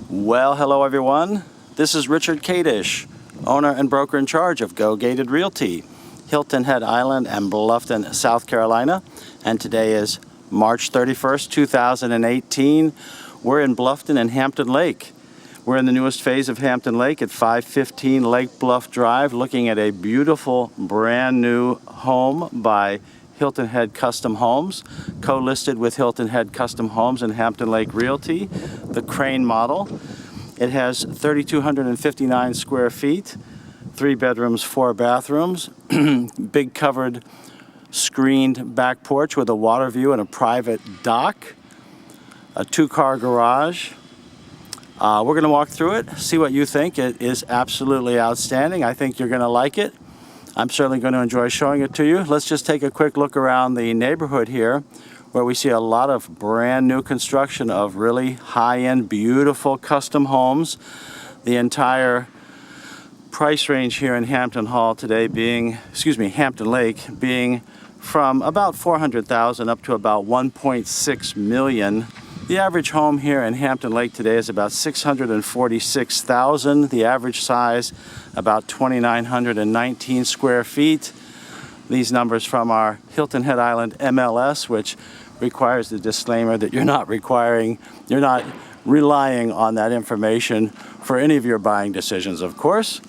Well, hello everyone. This is Richard Kadish, owner and broker in charge of Go Gated Realty, Hilton Head Island and Bluffton, South Carolina. And today is March 31st, 2018. We're in Bluffton and Hampton Lake. We're in the newest phase of Hampton Lake at 515 Lake Bluff Drive, looking at a beautiful brand new home by Hilton Head Custom Homes, co-listed with Hilton Head Custom Homes and Hampton Lake Realty, the Crane model. It has 3,259 square feet, 3 bedrooms, 4 bathrooms, big covered screened back porch with a water view and a private dock, a 2-car garage. We're going to walk through it, see what you think. It is absolutely outstanding. I think you're going to like it. I'm certainly going to enjoy showing it to you. Let's just take a quick look around the neighborhood here, where we see a lot of brand new construction of really high-end, beautiful custom homes. The entire price range here in Hampton Lake being from about $400,000 up to about $1.6 million. The average home here in Hampton Lake today is about $646,000. The average size about 2,919 square feet. These numbers from our Hilton Head Island MLS, which requires the disclaimer that you're not relying on that information for any of your buying decisions, of course.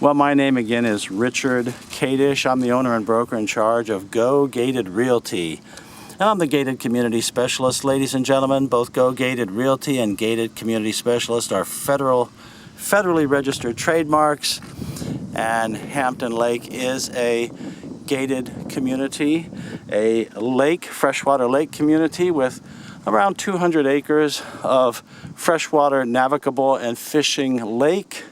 Well, my name again is Richard Kadish. I'm the owner and broker in charge of Go Gated Realty. And I'm the Gated Community Specialist, ladies and gentlemen. Both Go Gated Realty and Gated Community Specialist are federally registered trademarks, and Hampton Lake is a gated community, a freshwater lake community with around 200 acres of freshwater navigable and fishing lake.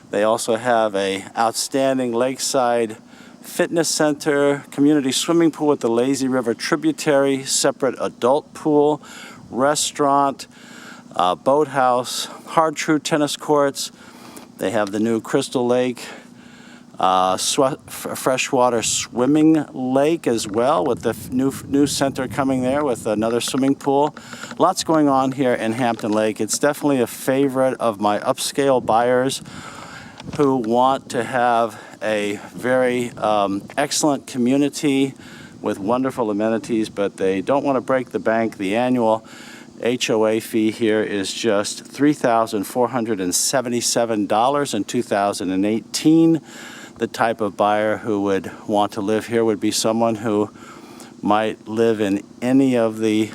They also have an outstanding lakeside fitness center, community swimming pool with the Lazy River tributary, separate adult pool, restaurant, boathouse, Hard-tru tennis courts. They have the new Crystal Lake freshwater swimming lake as well, with the new center coming there with another swimming pool. Lots going on here in Hampton Lake. It's definitely a favorite of my upscale buyers who want to have a very excellent community with wonderful amenities, but they don't want to break the bank. The annual HOA fee here is just $3,477 in 2018. The type of buyer who would want to live here would be someone who might live in any of the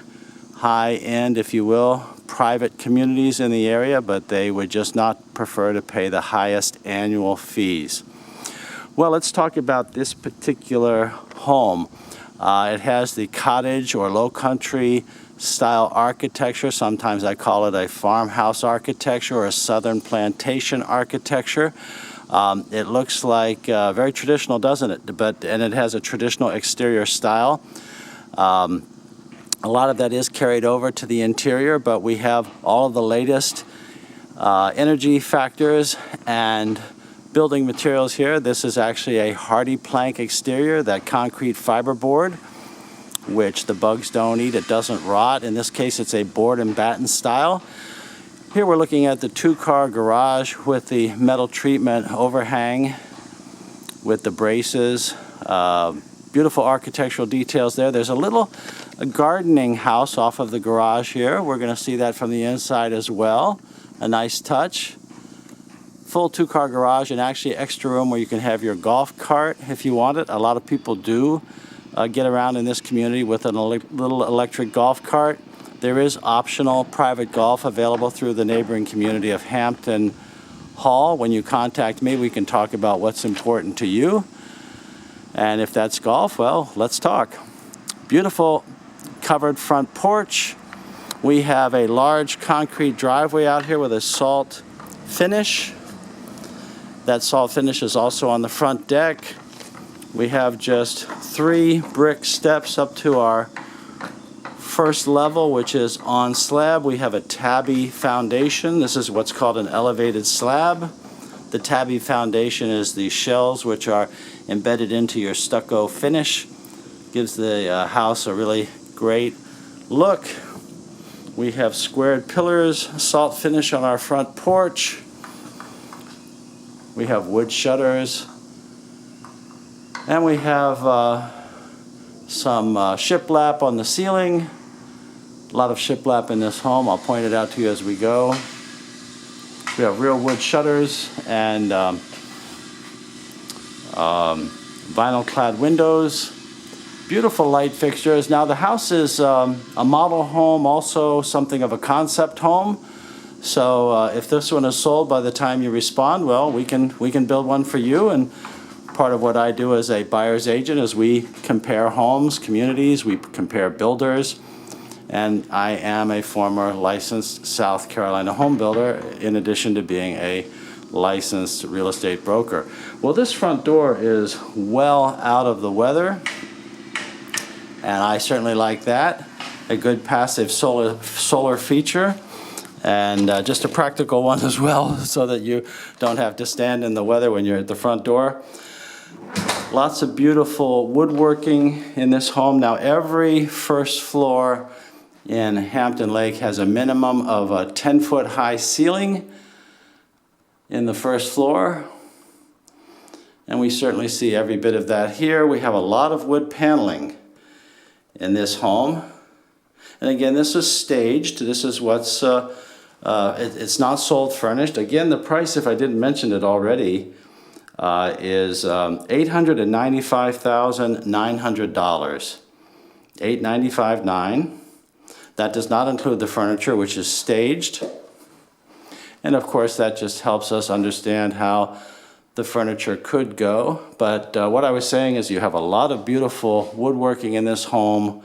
high-end, if you will, private communities in the area, but they would just not prefer to pay the highest annual fees. Well, let's talk about this particular home. It has the cottage or low country style architecture. Sometimes I call it a farmhouse architecture or a southern plantation architecture. It looks like very traditional, doesn't it? And it has a traditional exterior style. A lot of that is carried over to the interior, but we have all of the latest energy factors and building materials here. This is actually a hardy plank exterior, that concrete fiberboard, which the bugs don't eat. It doesn't rot. In this case, it's a board and batten style. Here we're looking at the 2-car garage with the metal treatment overhang with the braces. Beautiful architectural details there. There's a gardening house off of the garage here. We're going to see that from the inside as well. A nice touch. Full 2-car garage, and actually extra room where you can have your golf cart if you want it. A lot of people do get around in this community with a little electric golf cart. There is optional private golf available through the neighboring community of Hampton Hall. When you contact me, we can talk about what's important to you. And if that's golf, well, let's talk. Beautiful covered front porch. We have a large concrete driveway out here with a salt finish. That salt finish is also on the front deck. We have just 3 brick steps up to our first level, which is on slab. We have a tabby foundation. This is what's called an elevated slab. The tabby foundation is the shells which are embedded into your stucco finish. Gives the house a really great look. We have squared pillars, salt finish on our front porch. We have wood shutters. And we have some shiplap on the ceiling. A lot of shiplap in this home. I'll point it out to you as we go. We have real wood shutters and vinyl clad windows. Beautiful light fixtures. Now the house is a model home, also something of a concept home. So if this one is sold by the time you respond, well, we can build one for you. And part of what I do as a buyer's agent is we compare homes, communities, we compare builders. And I am a former licensed South Carolina home builder, in addition to being a licensed real estate broker. Well, this front door is well out of the weather, and I certainly like that. A good passive solar feature, and just a practical one as well, so that you don't have to stand in the weather when you're at the front door. Lots of beautiful woodworking in this home. Now, every first floor in Hampton Lake has a minimum of a 10-foot high ceiling in the first floor. And we certainly see every bit of that here. We have a lot of wood paneling in this home. And again, this is staged. This is what's, it's not sold furnished. Again, the price, if I didn't mention it already, is $895,900. $895,900. That does not include the furniture, which is staged. And of course, that just helps us understand how the furniture could go. But what I was saying is you have a lot of beautiful woodworking in this home,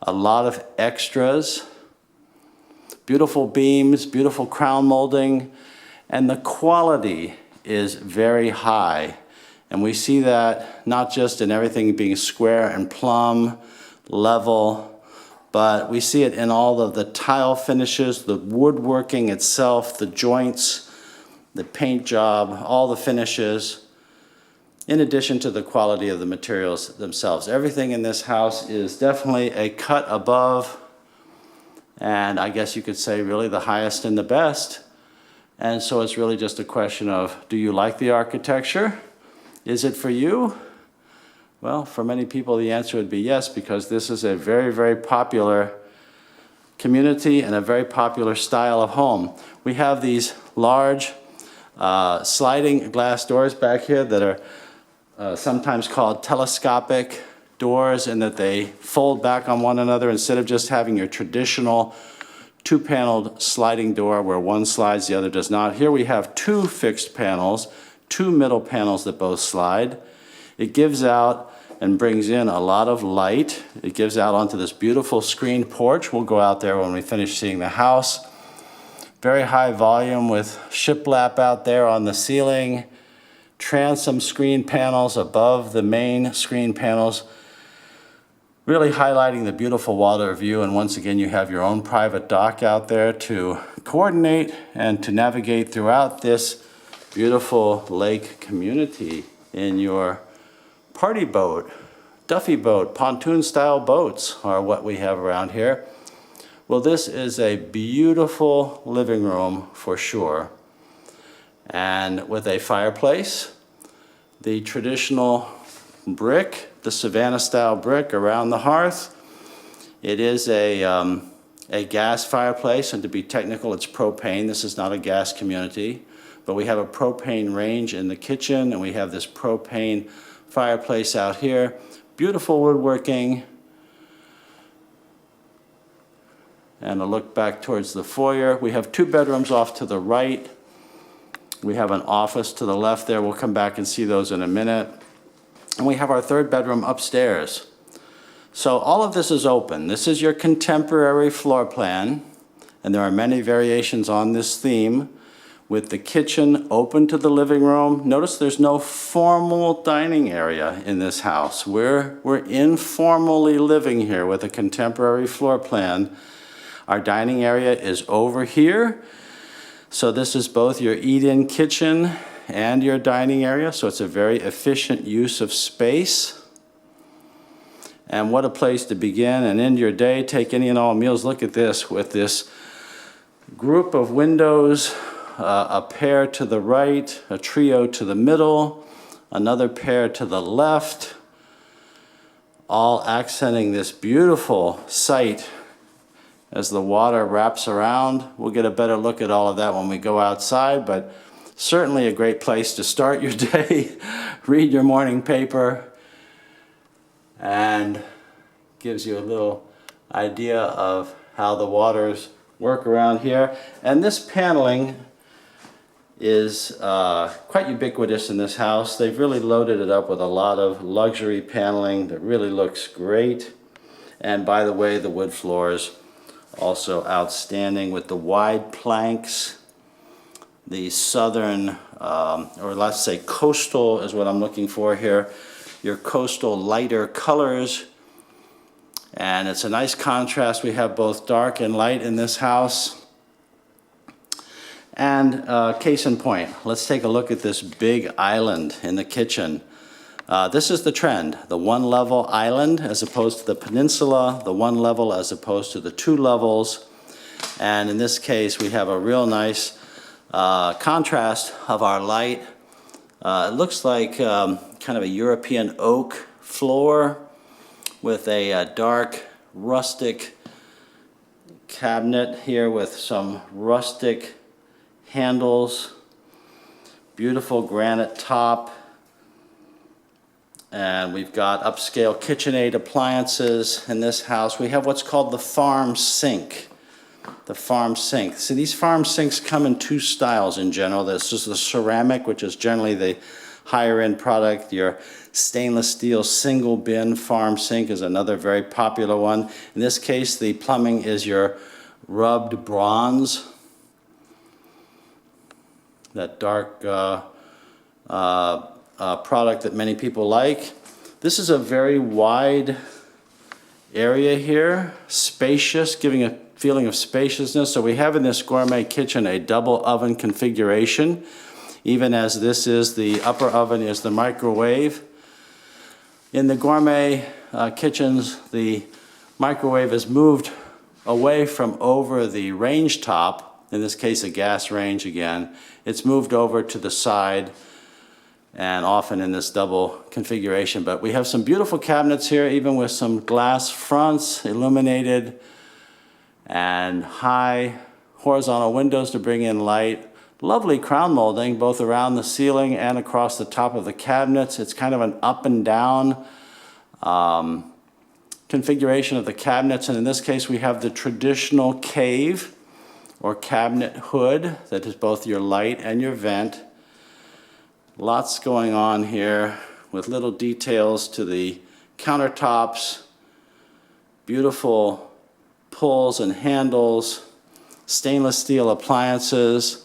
a lot of extras, beautiful beams, beautiful crown molding, and the quality is very high. And we see that not just in everything being square and plumb, level, but we see it in all of the tile finishes, the woodworking itself, the joints, the paint job, all the finishes, in addition to the quality of the materials themselves. Everything in this house is definitely a cut above, and I guess you could say really the highest and the best. And so it's really just a question of, do you like the architecture? Is it for you? Well, for many people, the answer would be yes, because this is a very, very popular community and a very popular style of home. We have these large sliding glass doors back here that are sometimes called telescopic doors, and that they fold back on one another instead of just having your traditional two-paneled sliding door where one slides, the other does not. Here we have two fixed panels, two middle panels that both slide. It gives out and brings in a lot of light. It gives out onto this beautiful screened porch. We'll go out there when we finish seeing the house. Very high volume with shiplap out there on the ceiling. Transom screen panels above the main screen panels, really highlighting the beautiful water view. And once again, you have your own private dock out there to coordinate and to navigate throughout this beautiful lake community in your party boat, Duffy boat, pontoon style boats are what we have around here. Well, this is a beautiful living room for sure. And with a fireplace, the traditional brick, the Savannah style brick around the hearth. It is a gas fireplace, and to be technical, it's propane. This is not a gas community, but we have a propane range in the kitchen, and we have this propane fireplace out here. Beautiful woodworking. And a look back towards the foyer. We have two bedrooms off to the right. We have an office to the left there. We'll come back and see those in a minute. And we have our third bedroom upstairs. So all of this is open. This is your contemporary floor plan, and there are many variations on this theme, with the kitchen open to the living room. Notice there's no formal dining area in this house. We're informally living here with a contemporary floor plan. Our dining area is over here. So this is both your eat-in kitchen and your dining area. So it's a very efficient use of space. And what a place to begin and end your day. Take any and all meals. Look at this with this group of windows, a pair to the right, a trio to the middle, another pair to the left, all accenting this beautiful sight as the water wraps around. We'll get a better look at all of that when we go outside, but certainly a great place to start your day, read your morning paper, and gives you a little idea of how the waters work around here. And this paneling is quite ubiquitous in this house. They've really loaded it up with a lot of luxury paneling that really looks great. And by the way, the wood floors also outstanding with the wide planks. The southern, or let's say coastal is what I'm looking for here. Your coastal lighter colors, and it's a nice contrast. We have both dark and light in this house. And case in point, let's take a look at this big island in the kitchen. This is the trend, the one level island as opposed to the peninsula, the one level as opposed to the two levels. And in this case, we have a real nice contrast of our light. It looks like kind of a European oak floor with a dark rustic cabinet here with some rustic handles, beautiful granite top, and we've got upscale KitchenAid appliances in this house. We have what's called the farm sink. The farm sink. So these farm sinks come in two styles in general. This is the ceramic, which is generally the higher end product. Your stainless steel single bin farm sink is another very popular one. In this case, the plumbing is your rubbed bronze, that dark product that many people like. This is a very wide area here, spacious, giving a feeling of spaciousness. So we have in this gourmet kitchen a double oven configuration, even as this is the upper oven is the microwave. In the gourmet kitchens, the microwave is moved away from over the range top, in this case a gas range again. It's moved over to the side and often in this double configuration. But we have some beautiful cabinets here, even with some glass fronts, illuminated, and high horizontal windows to bring in light. Lovely crown molding both around the ceiling and across the top of the cabinets. It's kind of an up and down configuration of the cabinets, and in this case we have the traditional cave or cabinet hood that is both your light and your vent. Lots going on here with little details to the countertops, beautiful pulls and handles, stainless steel appliances,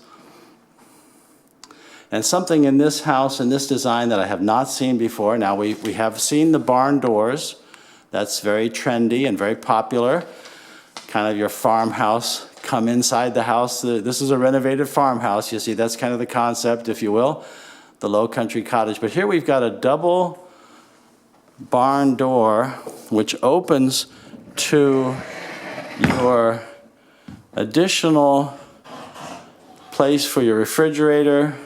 and something in this house, in this design, that I have not seen before. Now we have seen the barn doors. That's very trendy and very popular. Kind of your farmhouse, come inside the house. This is a renovated farmhouse. You see, that's kind of the concept, if you will, the low country cottage. But here we've got a double barn door which opens to your additional place for your refrigerator.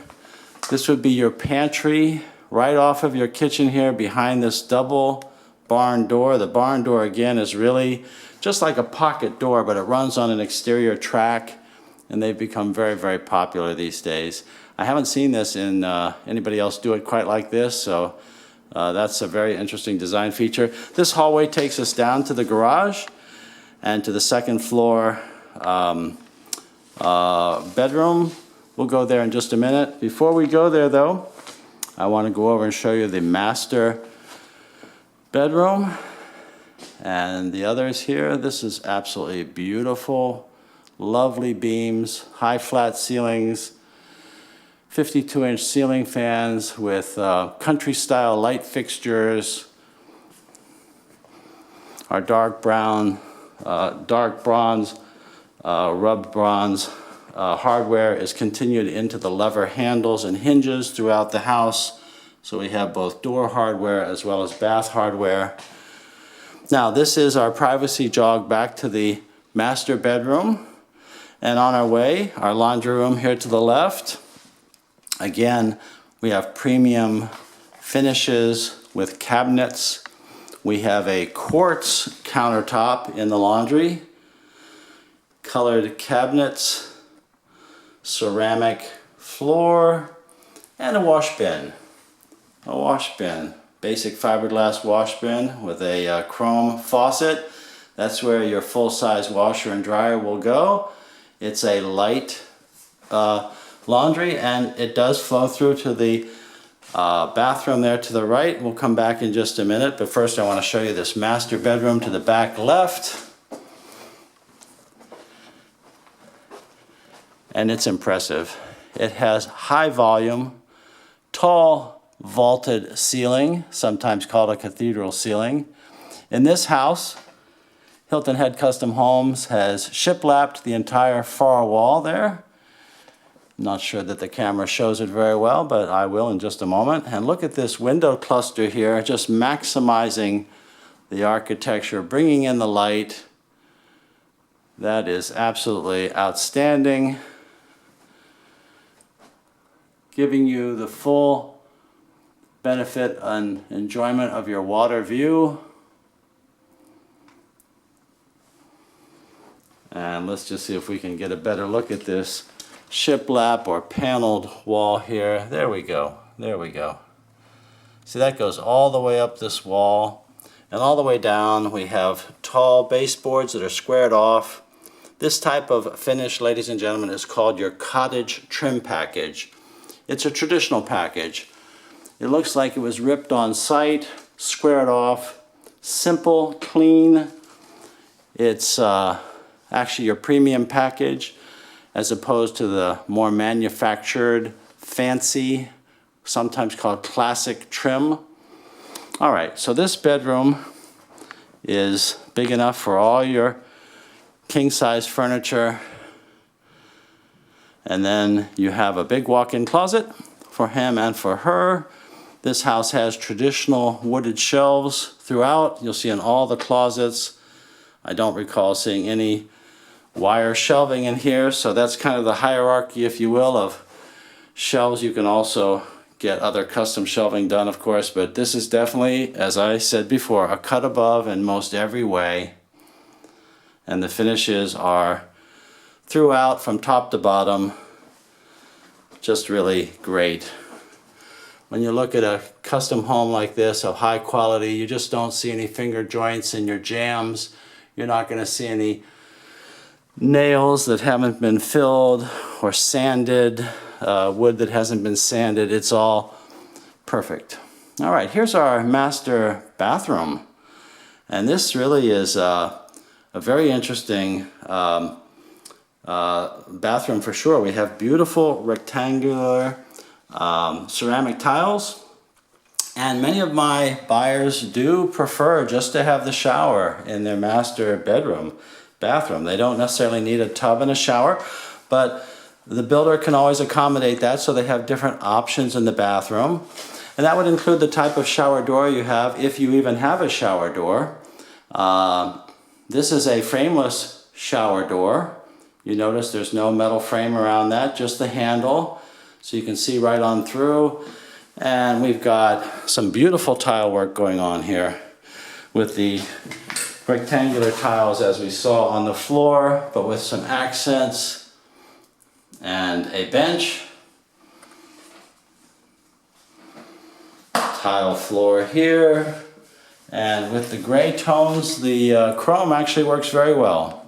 This would be your pantry right off of your kitchen here behind this double barn door. The barn door again is really just like a pocket door, but it runs on an exterior track, and they've become very, very popular these days. I haven't seen this in anybody else do it quite like this, so that's a very interesting design feature. This hallway takes us down to the garage and to the second floor bedroom. We'll go there in just a minute. Before we go there though, I want to go over and show you the master bedroom and the others here. This is absolutely beautiful. Lovely beams, high flat ceilings, 52-inch ceiling fans with country style light fixtures. Our dark brown, dark bronze, rubbed bronze hardware is continued into the lever handles and hinges throughout the house. So we have both door hardware as well as bath hardware. Now this is our privacy jog back to the master bedroom. And on our way, our laundry room here to the left. Again, we have premium finishes with cabinets. We have a quartz countertop in the laundry, colored cabinets, ceramic floor, and a wash bin. A wash bin, basic fiberglass wash bin with a chrome faucet. That's where your full-size washer and dryer will go. It's a light laundry, and it does flow through to the bathroom there to the right. We'll come back in just a minute, but first I want to show you this master bedroom to the back left. And it's impressive. It has high volume, tall vaulted ceiling, sometimes called a cathedral ceiling. In this house, Hilton Head Custom Homes has shiplapped the entire far wall there. Not sure that the camera shows it very well, but I will in just a moment. And look at this window cluster here, just maximizing the architecture, bringing in the light. That is absolutely outstanding. Giving you the full benefit and enjoyment of your water view. And let's just see if we can get a better look at this shiplap or paneled wall here. There we go. There we go. See, that goes all the way up this wall, and all the way down we have tall baseboards that are squared off. This type of finish, ladies and gentlemen, is called your cottage trim package. It's a traditional package. It looks like it was ripped on site, squared off, simple, clean. It's actually your premium package, as opposed to the more manufactured, fancy, sometimes called classic trim. All right, so this bedroom is big enough for all your king-size furniture. And then you have a big walk-in closet for him and for her. This house has traditional wooded shelves throughout. You'll see in all the closets. I don't recall seeing any wire shelving in here, so that's kind of the hierarchy, if you will, of shelves. You can also get other custom shelving done, of course, but this is definitely, as I said before, a cut above in most every way. And the finishes are throughout, from top to bottom, just really great. When you look at a custom home like this of high quality, you just don't see any finger joints in your jambs. You're not going to see any nails that haven't been filled or sanded, wood that hasn't been sanded. It's all perfect. All right, here's our master bathroom. And this really is a very interesting bathroom for sure. We have beautiful rectangular ceramic tiles. And many of my buyers do prefer just to have the shower in their master bathroom. They don't necessarily need a tub and a shower, but the builder can always accommodate that, so they have different options in the bathroom. And that would include the type of shower door you have, if you even have a shower door. This is a frameless shower door. You notice there's no metal frame around that, just the handle, so you can see right on through. And we've got some beautiful tile work going on here with the rectangular tiles as we saw on the floor, but with some accents and a bench. Tile floor here. And with the gray tones, the chrome actually works very well.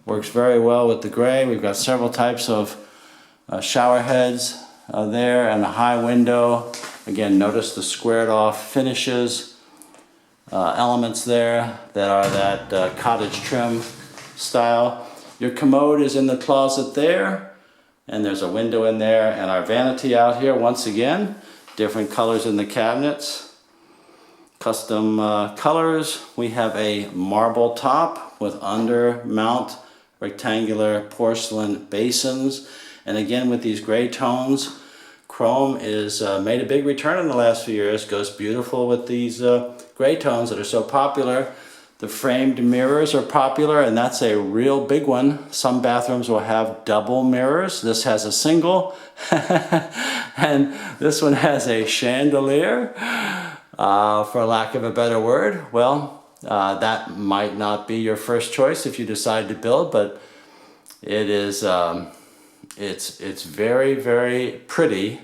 Works very well with the gray. We've got several types of shower heads there, and a high window. Again, notice the squared off finishes, elements there that are that cottage trim style. Your commode is in the closet there, and there's a window in there, and our vanity out here once again. Different colors in the cabinets. Custom colors. We have a marble top with under mount rectangular porcelain basins. And again, with these gray tones, chrome is made a big return in the last few years. Goes beautiful with these gray tones that are so popular. The framed mirrors are popular, and that's a real big one. Some bathrooms will have double mirrors. This has a single, and this one has a chandelier, for lack of a better word. Well, that might not be your first choice if you decide to build, but it is, it's very, very pretty,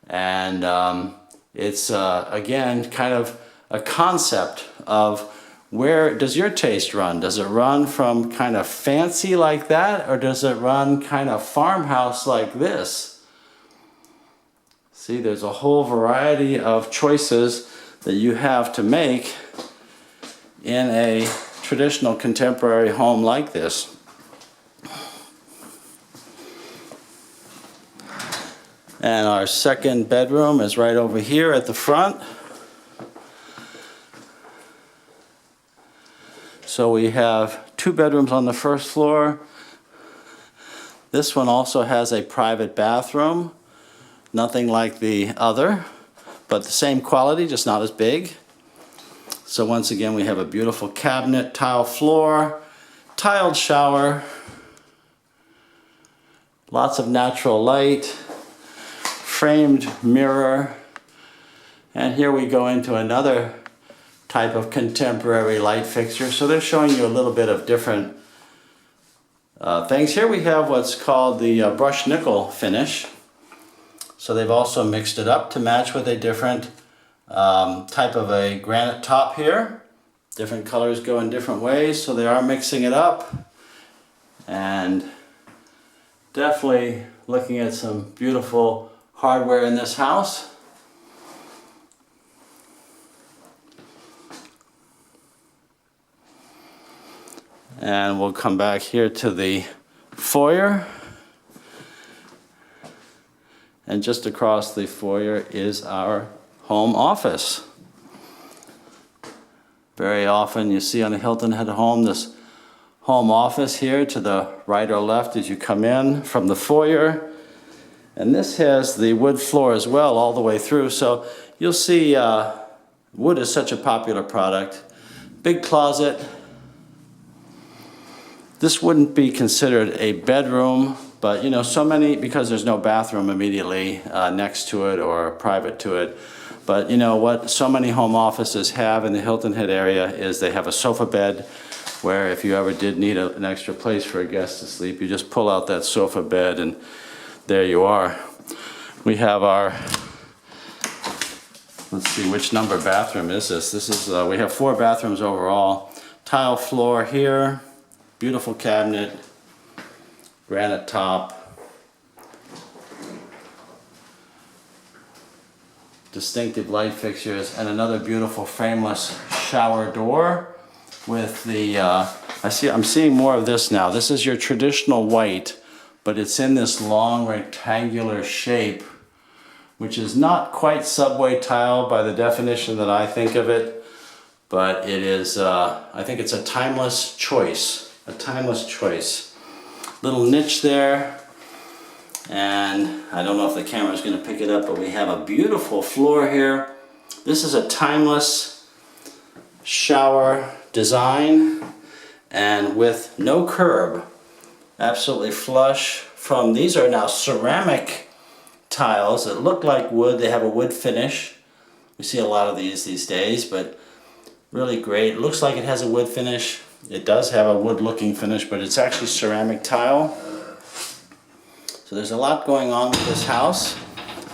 and it's, again, kind of a concept of where does your taste run? Does it run from kind of fancy like that, or does it run kind of farmhouse like this? See, there's a whole variety of choices that you have to make in a traditional contemporary home like this. And our second bedroom is right over here at the front. So we have 2 bedrooms on the first floor. This one also has a private bathroom. Nothing like the other, but the same quality, just not as big. So once again, we have a beautiful cabinet, tile floor, tiled shower, lots of natural light, framed mirror, and here we go into another type of contemporary light fixture. So they're showing you a little bit of different things. Here we have what's called the brushed nickel finish. So they've also mixed it up to match with a different type of a granite top here. Different colors go in different ways, so they are mixing it up. And definitely looking at some beautiful hardware in this house. And we'll come back here to the foyer. And just across the foyer is our home office. Very often you see on a Hilton Head home this home office here to the right or left as you come in from the foyer. And this has the wood floor as well all the way through. So you'll see wood is such a popular product. Big closet. This wouldn't be considered a bedroom, but you know, so many, because there's no bathroom immediately next to it or private to it. But you know what so many home offices have in the Hilton Head area is they have a sofa bed where if you ever did need an extra place for a guest to sleep, you just pull out that sofa bed and there you are. We have our, let's see, which number bathroom is this? This is, we have 4 bathrooms overall. Tile floor here. Beautiful cabinet, granite top, distinctive light fixtures, and another beautiful frameless shower door with the, I'm seeing more of this now. This is your traditional white, but it's in this long rectangular shape, which is not quite subway tile by the definition that I think of it, but it is, I think it's a timeless choice. A timeless choice. Little niche there, and I don't know if the camera's going to pick it up, but we have a beautiful floor here. This is a timeless shower design and with no curb. Absolutely flush from, these are now ceramic tiles that look like wood. They have a wood finish. We see a lot of these days, but really great. It looks like it has a wood finish. It does have a wood-looking finish, but it's actually ceramic tile. So there's a lot going on with this house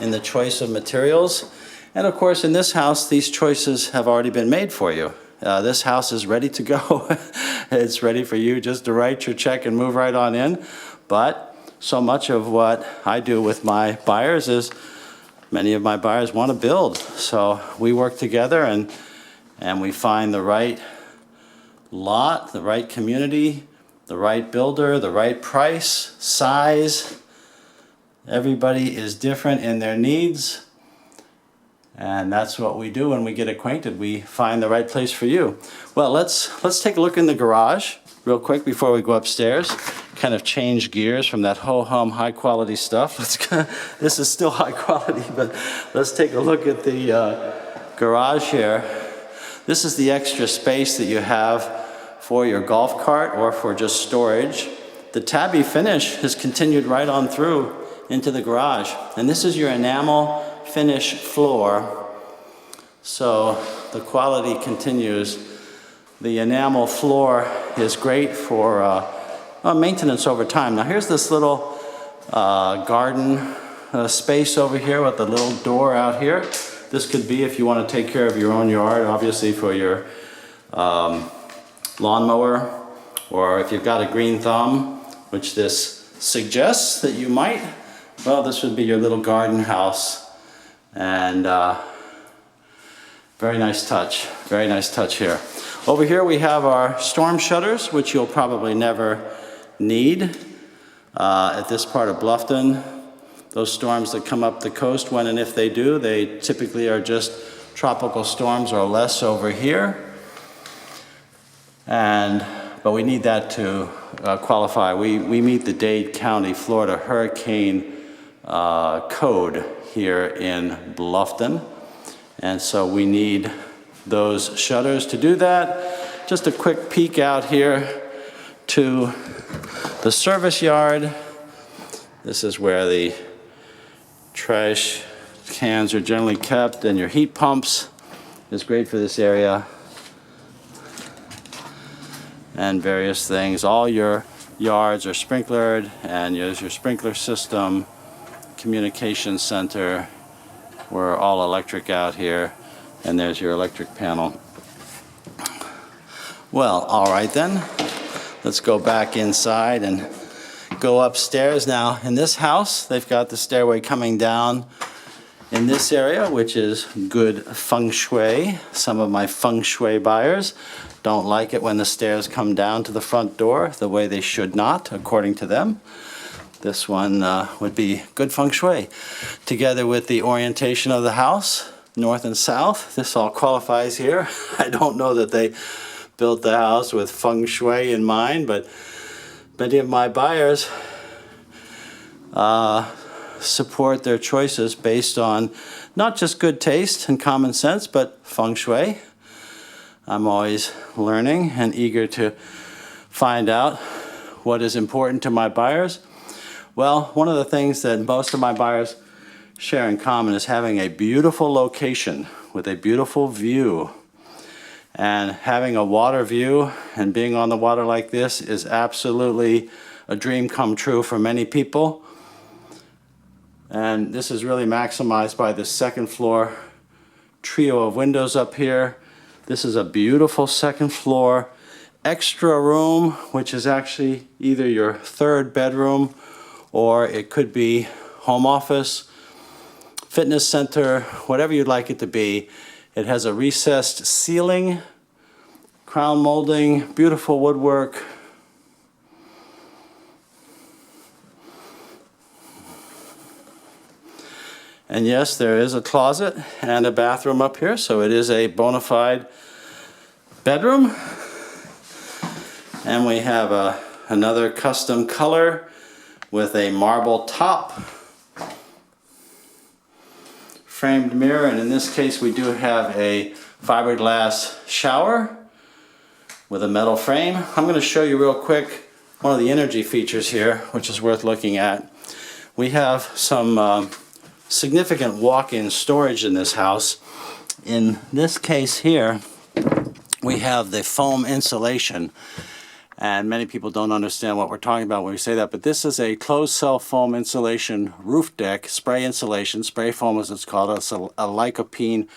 in the choice of materials. And of course, in this house, these choices have already been made for you. This house is ready to go. It's ready for you just to write your check and move right on in. But so much of what I do with my buyers is many of my buyers want to build. So we work together and we find the right lot, the right community, the right builder, the right price, size. Everybody is different in their needs, and that's what we do when we get acquainted. We find the right place for you. Well, let's take a look in the garage real quick before we go upstairs. Kind of change gears from that ho-hum high quality stuff. This is still high quality, but let's take a look at the garage here. This is the extra space that you have for your golf cart or for just storage. The tabby finish has continued right on through into the garage. And this is your enamel finish floor. So the quality continues. The enamel floor is great for maintenance over time. Now here's this little garden space over here with a little door out here. This could be if you want to take care of your own yard, obviously for your lawnmower, or if you've got a green thumb, which this suggests that you might, well, this would be your little garden house. And very nice touch here. Over here we have our storm shutters, which you'll probably never need at this part of Bluffton. Those storms that come up the coast, when and if they do, they typically are just tropical storms or less over here. But we need that to qualify. We meet the Dade County, Florida hurricane code here in Bluffton. And so we need those shutters to do that. Just a quick peek out here to the service yard. This is where the trash cans are generally kept, and your heat pumps is great for this area. And various things. All your yards are sprinklered, and there's your sprinkler system, communication center. We're all electric out here, and there's your electric panel. Well, all right then. Let's go back inside and go upstairs. Now, in this house, they've got the stairway coming down in this area, which is good feng shui. Some of my feng shui buyers don't like it when the stairs come down to the front door the way they should not, according to them. This one would be good feng shui. Together with the orientation of the house, north and south, this all qualifies here. I don't know that they built the house with feng shui in mind, but many of my buyers support their choices based on not just good taste and common sense, but feng shui. I'm always learning and eager to find out what is important to my buyers. Well, one of the things that most of my buyers share in common is having a beautiful location with a beautiful view. And having a water view and being on the water like this is absolutely a dream come true for many people. And this is really maximized by this second floor trio of windows up here. This is a beautiful second floor extra room, which is actually either your third bedroom, or it could be home office, fitness center, whatever you'd like it to be. It has a recessed ceiling, crown molding, beautiful woodwork. And yes, there is a closet and a bathroom up here, so it is a bona fide bedroom. And we have another custom color with a marble top, framed mirror, and in this case we do have a fiberglass shower with a metal frame. I'm going to show you real quick one of the energy features here, which is worth looking at. We have some significant walk-in storage in this house. In this case here, we have the foam insulation. And many people don't understand what we're talking about when we say that, but this is a closed cell foam insulation roof deck, spray insulation, spray foam as it's called. It's a lycopene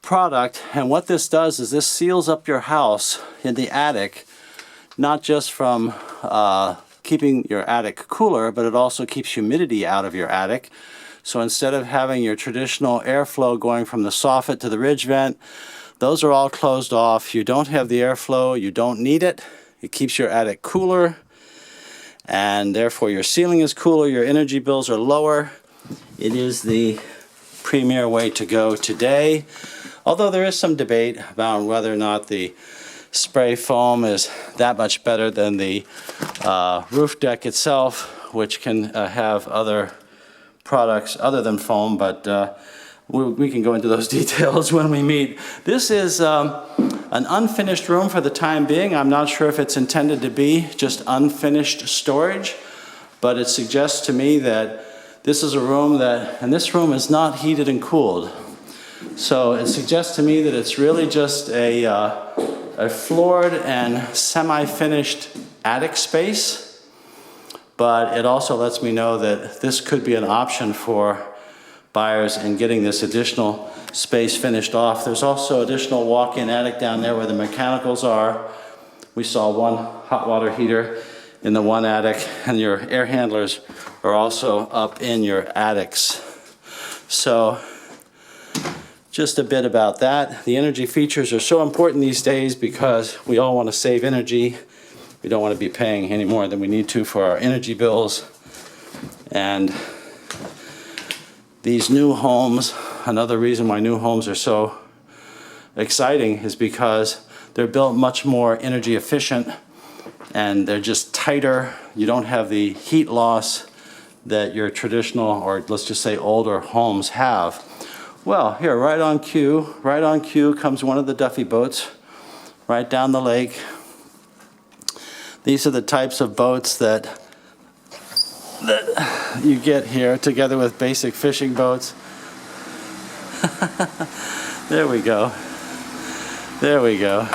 product, and what this does is this seals up your house in the attic, not just from keeping your attic cooler, but it also keeps humidity out of your attic. So instead of having your traditional airflow going from the soffit to the ridge vent, those are all closed off. You don't have the airflow, you don't need it. It keeps your attic cooler, and therefore your ceiling is cooler, your energy bills are lower. It is the premier way to go today, although there is some debate about whether or not the spray foam is that much better than the roof deck itself, which can have other products other than foam, but we can go into those details when we meet. This is an unfinished room for the time being. I'm not sure if it's intended to be just unfinished storage, but it suggests to me that this is a room and this room is not heated and cooled. So it suggests to me that it's really just a floored and semi-finished attic space, but it also lets me know that this could be an option for buyers in getting this additional space finished off. There's also additional walk-in attic down there where the mechanicals are. We saw one hot water heater in the one attic, and your air handlers are also up in your attics. So just a bit about that. The energy features are so important these days because we all want to save energy. We don't want to be paying any more than we need to for our energy bills. And these new homes, another reason why new homes are so exciting is because they're built much more energy efficient and they're just tighter. You don't have the heat loss that your traditional, or let's just say older homes have. Well, here, right on cue comes one of the Duffy boats, right down the lake. These are the types of boats that you get here, together with basic fishing boats. There we go. There we go.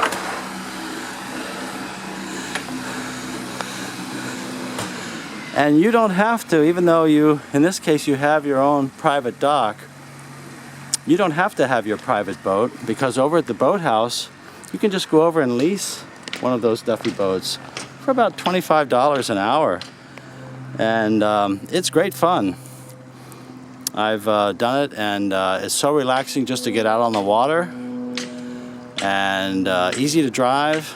And you don't have to, even though in this case, you have your own private dock, you don't have to have your private boat, because over at the boathouse, you can just go over and lease one of those Duffy boats for about $25 an hour. And it's great fun. I've done it, and it's so relaxing just to get out on the water, and easy to drive.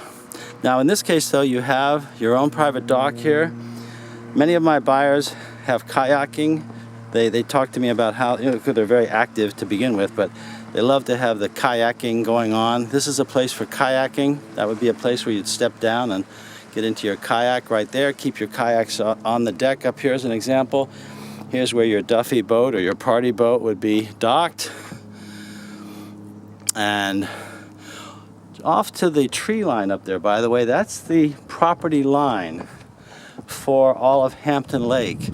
Now in this case though, you have your own private dock here. Many of my buyers have kayaking. They talk to me about how, they're very active to begin with, but they love to have the kayaking going on. This is a place for kayaking. That would be a place where you'd step down and get into your kayak right there. Keep your kayaks on the deck up here as an example. Here's where your Duffy boat or your party boat would be docked. And off to the tree line up there, by the way, that's the property line for all of Hampton Lake.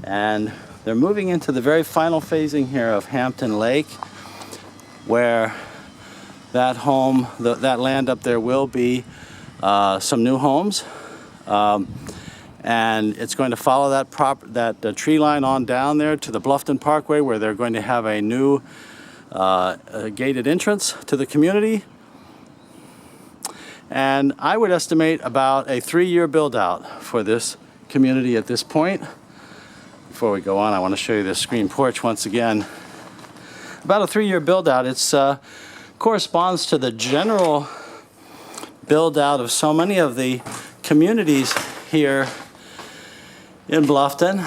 And they're moving into the very final phasing here of Hampton Lake, where that home, that land up there will be some new homes, and it's going to follow that tree line on down there to the Bluffton Parkway, where they're going to have a new gated entrance to the community. And I would estimate about a 3-year build out for this community at this point. Before we go on, I want to show you this screen porch once again. About a 3-year build out. It's corresponds to the general build out of so many of the communities here in Bluffton.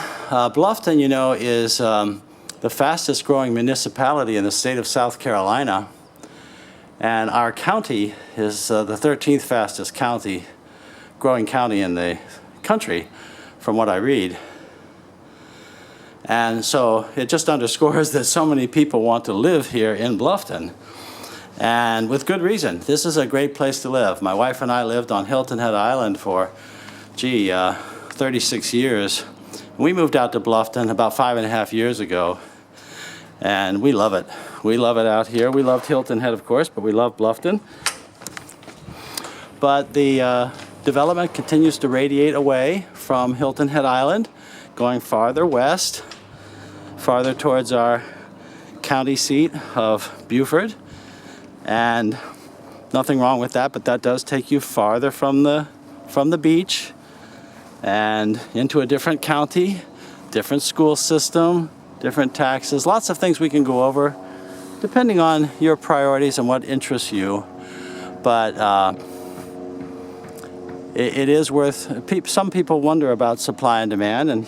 Bluffton, is the fastest growing municipality in the state of South Carolina. And our county is the 13th fastest growing county in the country, from what I read. And so it just underscores that so many people want to live here in Bluffton. And with good reason. This is a great place to live. My wife and I lived on Hilton Head Island for, 36 years. We moved out to Bluffton about 5.5 years ago. And we love it. We love it out here. We loved Hilton Head, of course, but we love Bluffton. But the development continues to radiate away from Hilton Head Island, going farther west, farther towards our county seat of Beaufort. And nothing wrong with that, but that does take you farther from the beach and into a different county, different school system, different taxes, lots of things we can go over depending on your priorities and what interests you. But it is worth, some people wonder about supply and demand, and